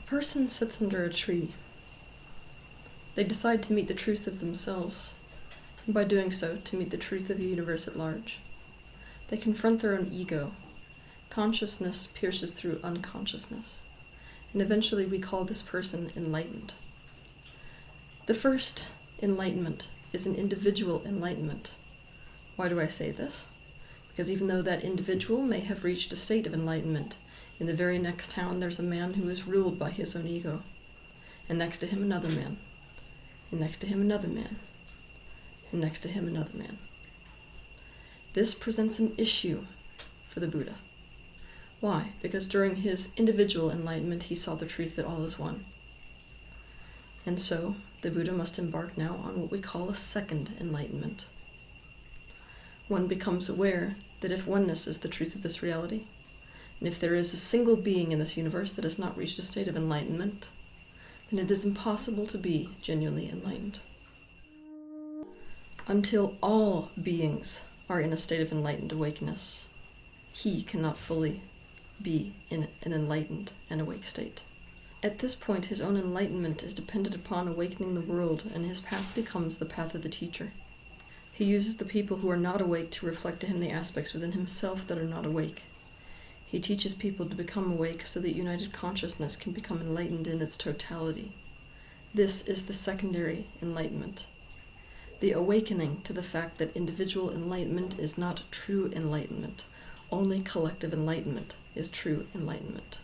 person sits under a tree. They decide to meet the truth of themselves, and by doing so, to meet the truth of the universe at large. They confront their own ego. Consciousness pierces through unconsciousness, and eventually we call this person enlightened. The first enlightenment is an individual enlightenment. Why do I say this? Because even though that individual may have reached a state of enlightenment, in the very next town there's a man who is ruled by his own ego, and next to him another man, and next to him another man, and next to him another man. This presents an issue for the Buddha. Why? Because during his individual enlightenment he saw the truth that all is one. And so the Buddha must embark now on what we call a second enlightenment. One becomes aware that if oneness is the truth of this reality, and if there is a single being in this universe that has not reached a state of enlightenment, then it is impossible to be genuinely enlightened. Until all beings are in a state of enlightened awakeness, he cannot fully be in an enlightened and awake state. At this point, his own enlightenment is dependent upon awakening the world, and his path becomes the path of the teacher. He uses the people who are not awake to reflect to him the aspects within himself that are not awake. He teaches people to become awake so that united consciousness can become enlightened in its totality. This is the secondary enlightenment. The awakening to the fact that individual enlightenment is not true enlightenment. Only collective enlightenment is true enlightenment.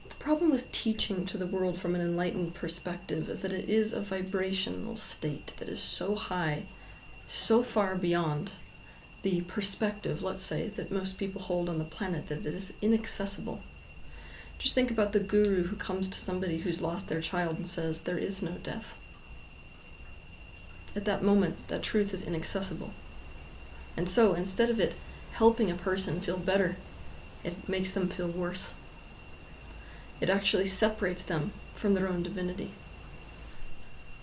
The problem with teaching to the world from an enlightened perspective is that it is a vibrational state that is so high, so far beyond the perspective, let's say, that most people hold on the planet, that it is inaccessible. Just think about the guru who comes to somebody who's lost their child and says, there is no death. At that moment, that truth is inaccessible. And so, instead of it helping a person feel better, it makes them feel worse. It actually separates them from their own divinity.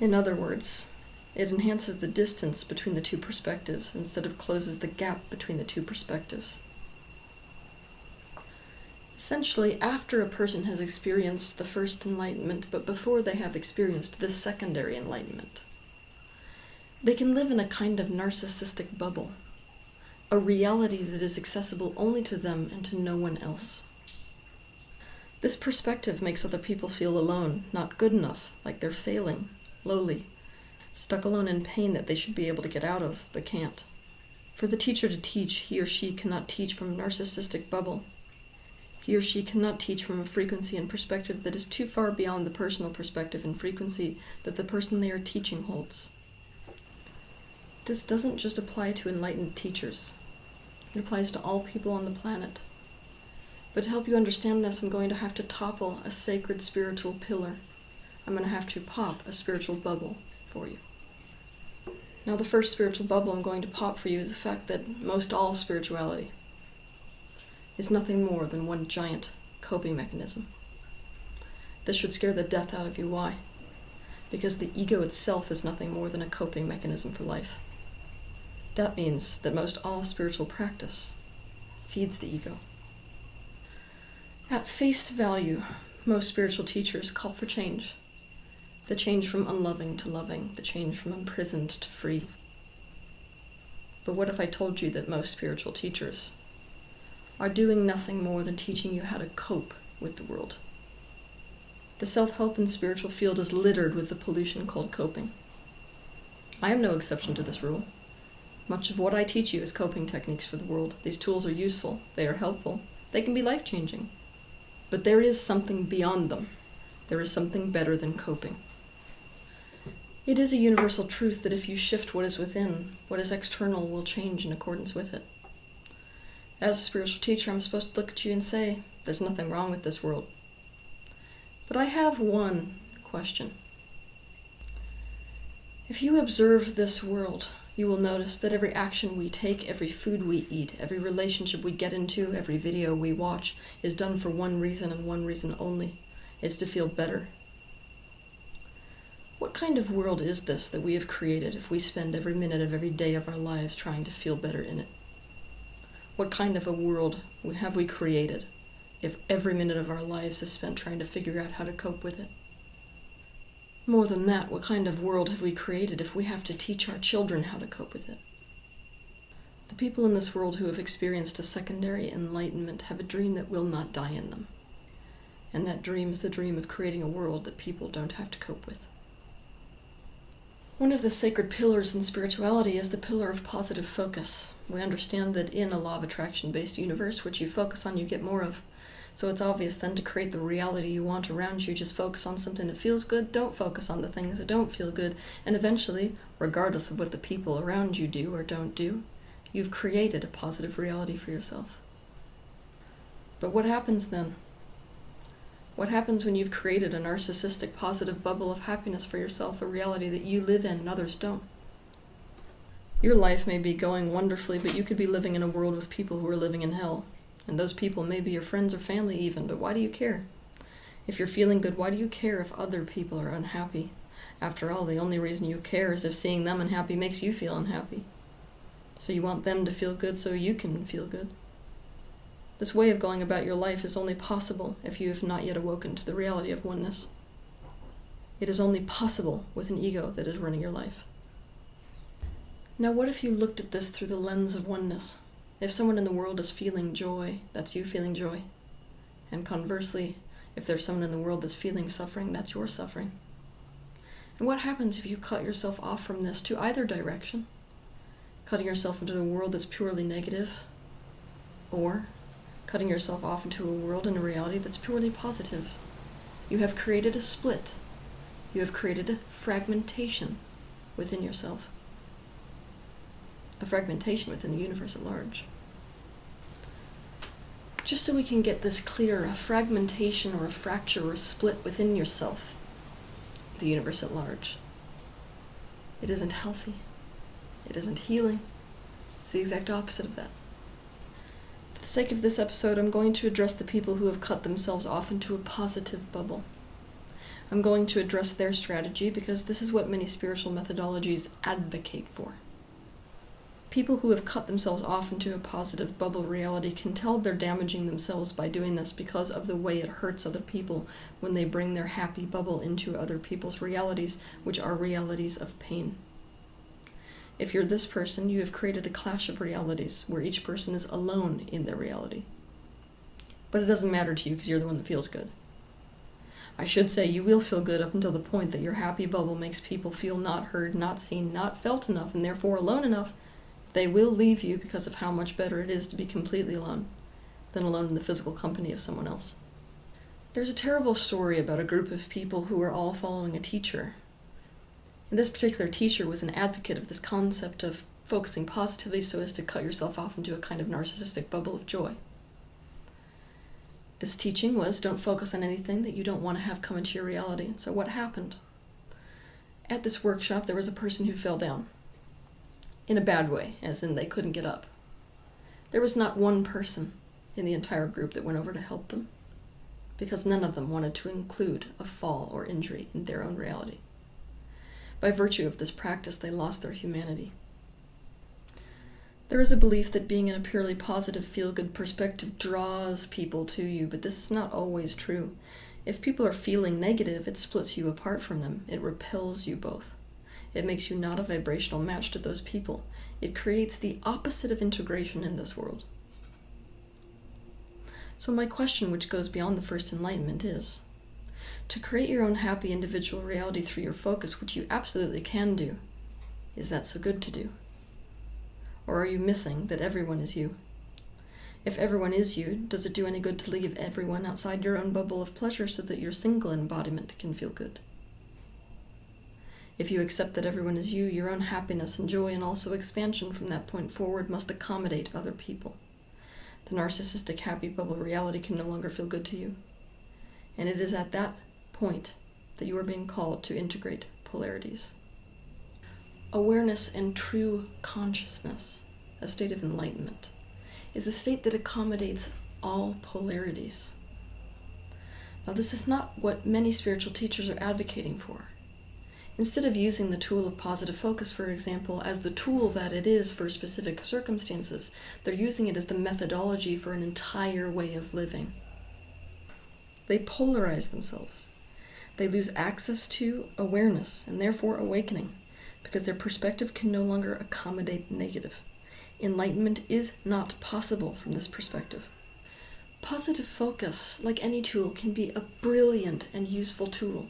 In other words, it enhances the distance between the two perspectives instead of closes the gap between the two perspectives. Essentially, after a person has experienced the first enlightenment, but before they have experienced the secondary enlightenment, they can live in a kind of narcissistic bubble, a reality that is accessible only to them and to no one else. This perspective makes other people feel alone, not good enough, like they're failing, lowly, stuck alone in pain that they should be able to get out of, but can't. For the teacher to teach, he or she cannot teach from a narcissistic bubble. He or she cannot teach from a frequency and perspective that is too far beyond the personal perspective and frequency that the person they are teaching holds. This doesn't just apply to enlightened teachers. It applies to all people on the planet. But to help you understand this, I'm going to have to topple a sacred spiritual pillar. I'm going to have to pop a spiritual bubble for you. Now, the first spiritual bubble I'm going to pop for you is the fact that most all spirituality is nothing more than one giant coping mechanism. This should scare the death out of you. Why? Because the ego itself is nothing more than a coping mechanism for life. That means that most all spiritual practice feeds the ego. At face value, most spiritual teachers call for change. The change from unloving to loving, the change from imprisoned to free. But what if I told you that most spiritual teachers are doing nothing more than teaching you how to cope with the world? The self-help and spiritual field is littered with the pollution called coping. I am no exception to this rule. Much of what I teach you is coping techniques for the world. These tools are useful, they are helpful, they can be life-changing. But there is something beyond them. There is something better than coping. It is a universal truth that if you shift what is within, what is external will change in accordance with it. As a spiritual teacher, I'm supposed to look at you and say, there's nothing wrong with this world. But I have one question. If you observe this world, you will notice that every action we take, every food we eat, every relationship we get into, every video we watch is done for one reason and one reason only. It's to feel better. What kind of world is this that we have created if we spend every minute of every day of our lives trying to feel better in it? What kind of a world have we created if every minute of our lives is spent trying to figure out how to cope with it? More than that, what kind of world have we created if we have to teach our children how to cope with it? The people in this world who have experienced a secondary enlightenment have a dream that will not die in them. And that dream is the dream of creating a world that people don't have to cope with. One of the sacred pillars in spirituality is the pillar of positive focus. We understand that in a law of attraction-based universe, which you focus on, you get more of. So it's obvious then to create the reality you want around you, just focus on something that feels good, don't focus on the things that don't feel good, and eventually, regardless of what the people around you do or don't do, you've created a positive reality for yourself. But what happens then? What happens when you've created a narcissistic positive bubble of happiness for yourself, a reality that you live in and others don't? Your life may be going wonderfully, but you could be living in a world with people who are living in hell. And those people may be your friends or family even, but why do you care? If you're feeling good, why do you care if other people are unhappy? After all, the only reason you care is if seeing them unhappy makes you feel unhappy. So you want them to feel good so you can feel good. This way of going about your life is only possible if you have not yet awoken to the reality of oneness. It is only possible with an ego that is running your life. Now what if you looked at this through the lens of oneness? If someone in the world is feeling joy, that's you feeling joy. And conversely, if there's someone in the world that's feeling suffering, that's your suffering. And what happens if you cut yourself off from this to either direction? Cutting yourself into a world that's purely negative, or cutting yourself off into a world and a reality that's purely positive. You have created a split. You have created a fragmentation within yourself. A fragmentation within the universe at large. Just so we can get this clear, a fragmentation or a fracture or a split within yourself, the universe at large. It isn't healthy. It isn't healing. It's the exact opposite of that. For the sake of this episode, I'm going to address the people who have cut themselves off into a positive bubble. I'm going to address their strategy because this is what many spiritual methodologies advocate for. People who have cut themselves off into a positive bubble reality can tell they're damaging themselves by doing this because of the way it hurts other people when they bring their happy bubble into other people's realities, which are realities of pain. If you're this person, you have created a clash of realities where each person is alone in their reality. But it doesn't matter to you because you're the one that feels good. I should say you will feel good up until the point that your happy bubble makes people feel not heard, not seen, not felt enough, and therefore alone enough. They will leave you because of how much better it is to be completely alone than alone in the physical company of someone else. There's a terrible story about a group of people who were all following a teacher. And this particular teacher was an advocate of this concept of focusing positively so as to cut yourself off into a kind of narcissistic bubble of joy. This teaching was, don't focus on anything that you don't want to have come into your reality. So what happened? At this workshop, there was a person who fell down. In a bad way, as in they couldn't get up. There was not one person in the entire group that went over to help them, because none of them wanted to include a fall or injury in their own reality. By virtue of this practice, they lost their humanity. There is a belief that being in a purely positive, feel-good perspective draws people to you, but this is not always true. If people are feeling negative, it splits you apart from them. It repels you both. It makes you not a vibrational match to those people. It creates the opposite of integration in this world. So my question, which goes beyond the first enlightenment, is, to create your own happy individual reality through your focus, which you absolutely can do, is that so good to do? Or are you missing that everyone is you? If everyone is you, does it do any good to leave everyone outside your own bubble of pleasure so that your single embodiment can feel good? If you accept that everyone is you, your own happiness and joy and also expansion from that point forward must accommodate other people. The narcissistic happy bubble reality can no longer feel good to you. And it is at that point that you are being called to integrate polarities. Awareness and true consciousness, a state of enlightenment, is a state that accommodates all polarities. Now, this is not what many spiritual teachers are advocating for. Instead of using the tool of positive focus, for example, as the tool that it is for specific circumstances, they're using it as the methodology for an entire way of living. They polarize themselves. They lose access to awareness and therefore awakening, because their perspective can no longer accommodate negative. Enlightenment is not possible from this perspective. Positive focus, like any tool, can be a brilliant and useful tool.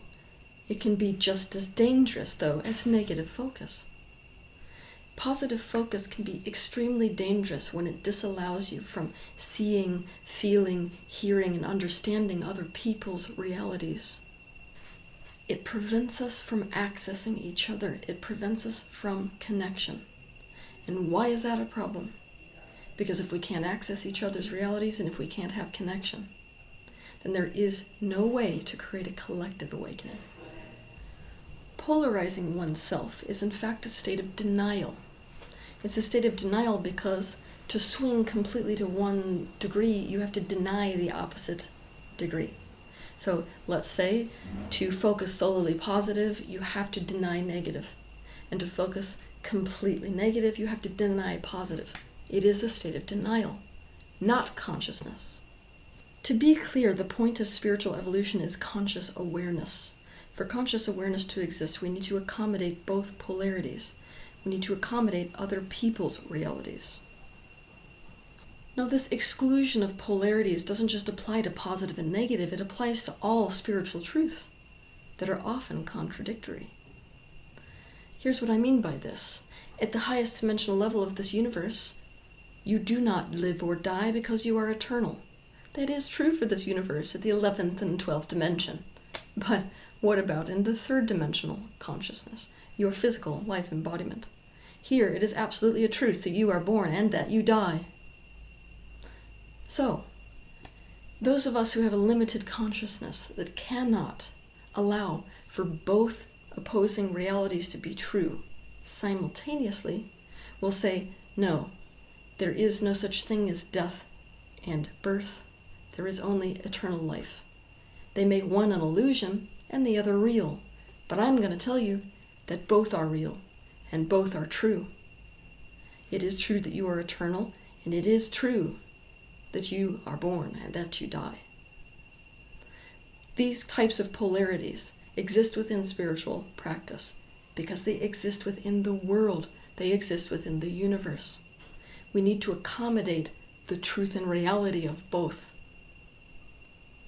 It can be just as dangerous, though, as negative focus. Positive focus can be extremely dangerous when it disallows you from seeing, feeling, hearing, and understanding other people's realities. It prevents us from accessing each other. It prevents us from connection. And why is that a problem? Because if we can't access each other's realities and if we can't have connection, then there is no way to create a collective awakening. Polarizing oneself is in fact a state of denial. It's a state of denial because to swing completely to one degree, you have to deny the opposite degree. So let's say to focus solely positive, you have to deny negative. And to focus completely negative, you have to deny positive. It is a state of denial, not consciousness. To be clear, the point of spiritual evolution is conscious awareness. For conscious awareness to exist, we need to accommodate both polarities. We need to accommodate other people's realities. Now, this exclusion of polarities doesn't just apply to positive and negative, it applies to all spiritual truths that are often contradictory. Here's what I mean by this. At the highest dimensional level of this universe, you do not live or die because you are eternal. That is true for this universe at the 11th and 12th dimension. But what about in the third dimensional consciousness, your physical life embodiment? Here it is absolutely a truth that you are born and that you die. So, those of us who have a limited consciousness that cannot allow for both opposing realities to be true simultaneously will say, no, there is no such thing as death and birth. There is only eternal life. They make one an illusion and the other real, but I'm going to tell you that both are real and both are true. It is true that you are eternal, and it is true that you are born and that you die. These types of polarities exist within spiritual practice because they exist within the world. They exist within the universe. We need to accommodate the truth and reality of both.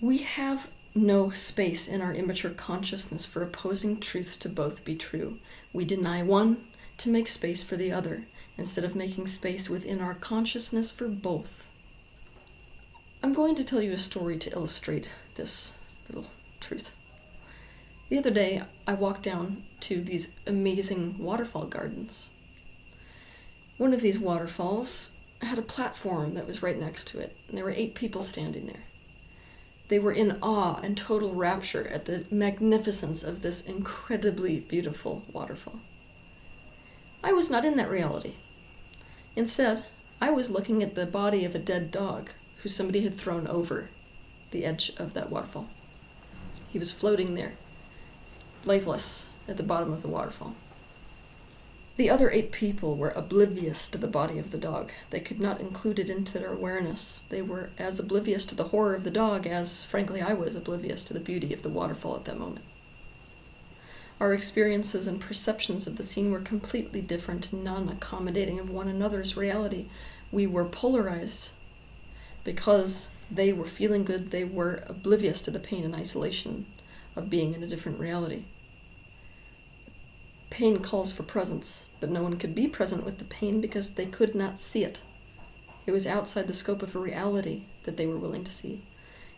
We have no space in our immature consciousness for opposing truths to both be true. We deny one to make space for the other, instead of making space within our consciousness for both. I'm going to tell you a story to illustrate this little truth. The other day, I walked down to these amazing waterfall gardens. One of these waterfalls had a platform that was right next to it, and there were 8 people standing there. They were in awe and total rapture at the magnificence of this incredibly beautiful waterfall. I was not in that reality. Instead, I was looking at the body of a dead dog who somebody had thrown over the edge of that waterfall. He was floating there, lifeless, at the bottom of the waterfall. The other 8 people were oblivious to the body of the dog. They could not include it into their awareness. They were as oblivious to the horror of the dog as, frankly, I was oblivious to the beauty of the waterfall at that moment. Our experiences and perceptions of the scene were completely different, non-accommodating of one another's reality. We were polarized. Because they were feeling good, they were oblivious to the pain and isolation of being in a different reality. Pain calls for presence, but no one could be present with the pain because they could not see it. It was outside the scope of a reality that they were willing to see,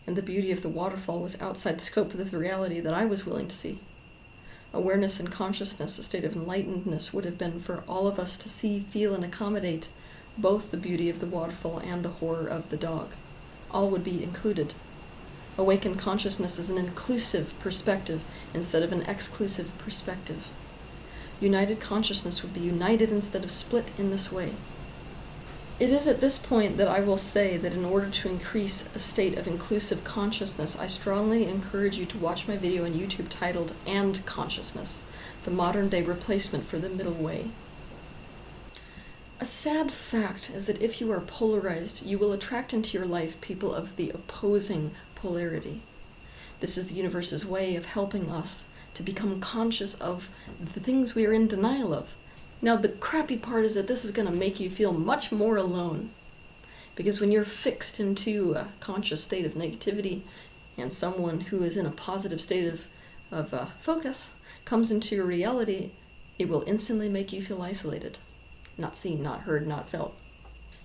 and the beauty of the waterfall was outside the scope of the reality that I was willing to see. Awareness and consciousness, a state of enlightenedness, would have been for all of us to see, feel, and accommodate both the beauty of the waterfall and the horror of the dog. All would be included. Awakened consciousness is an inclusive perspective instead of an exclusive perspective. United consciousness would be united instead of split in this way. It is at this point that I will say that in order to increase a state of inclusive consciousness, I strongly encourage you to watch my video on YouTube titled "And Consciousness," the modern-day replacement for the middle way. A sad fact is that if you are polarized, you will attract into your life people of the opposing polarity. This is the universe's way of helping us to become conscious of the things we are in denial of. Now, the crappy part is that this is going to make you feel much more alone. Because when you're fixed into a conscious state of negativity, and someone who is in a positive state of focus comes into your reality, it will instantly make you feel isolated. Not seen, not heard, not felt.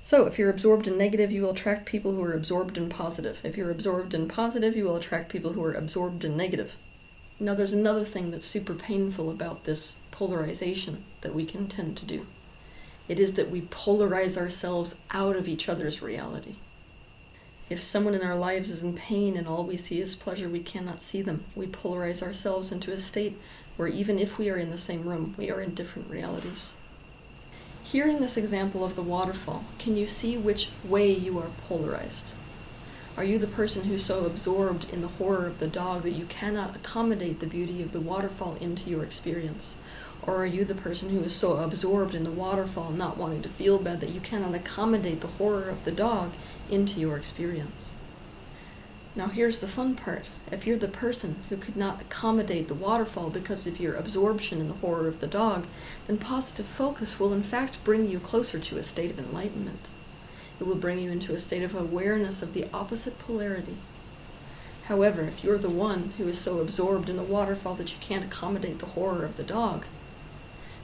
So, if you're absorbed in negative, you will attract people who are absorbed in positive. If you're absorbed in positive, you will attract people who are absorbed in negative. Now, there's another thing that's super painful about this polarization that we can tend to do. It is that we polarize ourselves out of each other's reality. If someone in our lives is in pain and all we see is pleasure, we cannot see them. We polarize ourselves into a state where even if we are in the same room, we are in different realities. Hearing this example of the waterfall, can you see which way you are polarized? Are you the person who's so absorbed in the horror of the dog that you cannot accommodate the beauty of the waterfall into your experience? Or are you the person who is so absorbed in the waterfall, not wanting to feel bad, that you cannot accommodate the horror of the dog into your experience? Now here's the fun part. If you're the person who could not accommodate the waterfall because of your absorption in the horror of the dog, then positive focus will in fact bring you closer to a state of enlightenment. It will bring you into a state of awareness of the opposite polarity. However, if you're the one who is so absorbed in the waterfall that you can't accommodate the horror of the dog,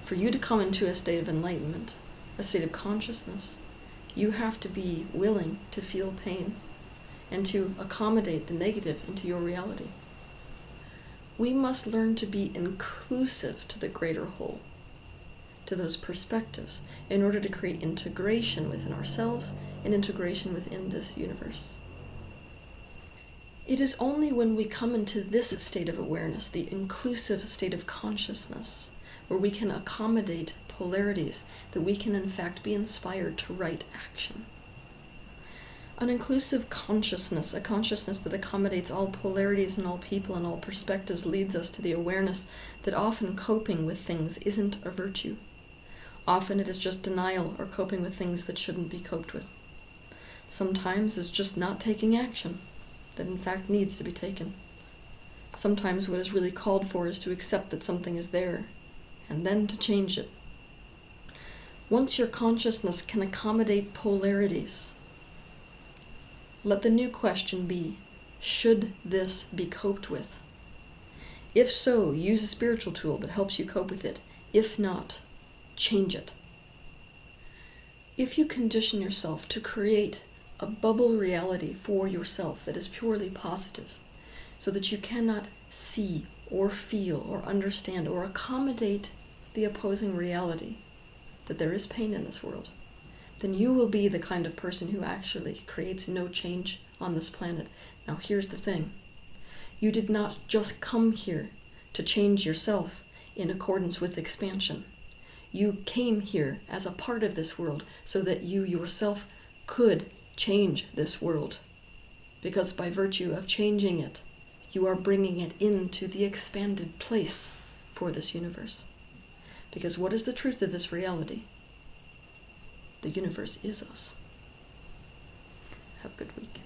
for you to come into a state of enlightenment, a state of consciousness, you have to be willing to feel pain and to accommodate the negative into your reality. We must learn to be inclusive to the greater whole, to those perspectives, in order to create integration within ourselves and integration within this universe. It is only when we come into this state of awareness, the inclusive state of consciousness, where we can accommodate polarities, that we can in fact be inspired to right action. An inclusive consciousness, a consciousness that accommodates all polarities and all people and all perspectives, leads us to the awareness that often coping with things isn't a virtue. Often it is just denial or coping with things that shouldn't be coped with. Sometimes it's just not taking action that in fact needs to be taken. Sometimes what is really called for is to accept that something is there and then to change it. Once your consciousness can accommodate polarities, let the new question be, should this be coped with? If so, use a spiritual tool that helps you cope with it. If not, change it. If you condition yourself to create a bubble reality for yourself that is purely positive, so that you cannot see or feel or understand or accommodate the opposing reality, that there is pain in this world, then you will be the kind of person who actually creates no change on this planet. Now here's the thing. You did not just come here to change yourself in accordance with expansion. You came here as a part of this world so that you yourself could change this world. Because by virtue of changing it, you are bringing it into the expanded place for this universe. Because what is the truth of this reality? The universe is us. Have a good week.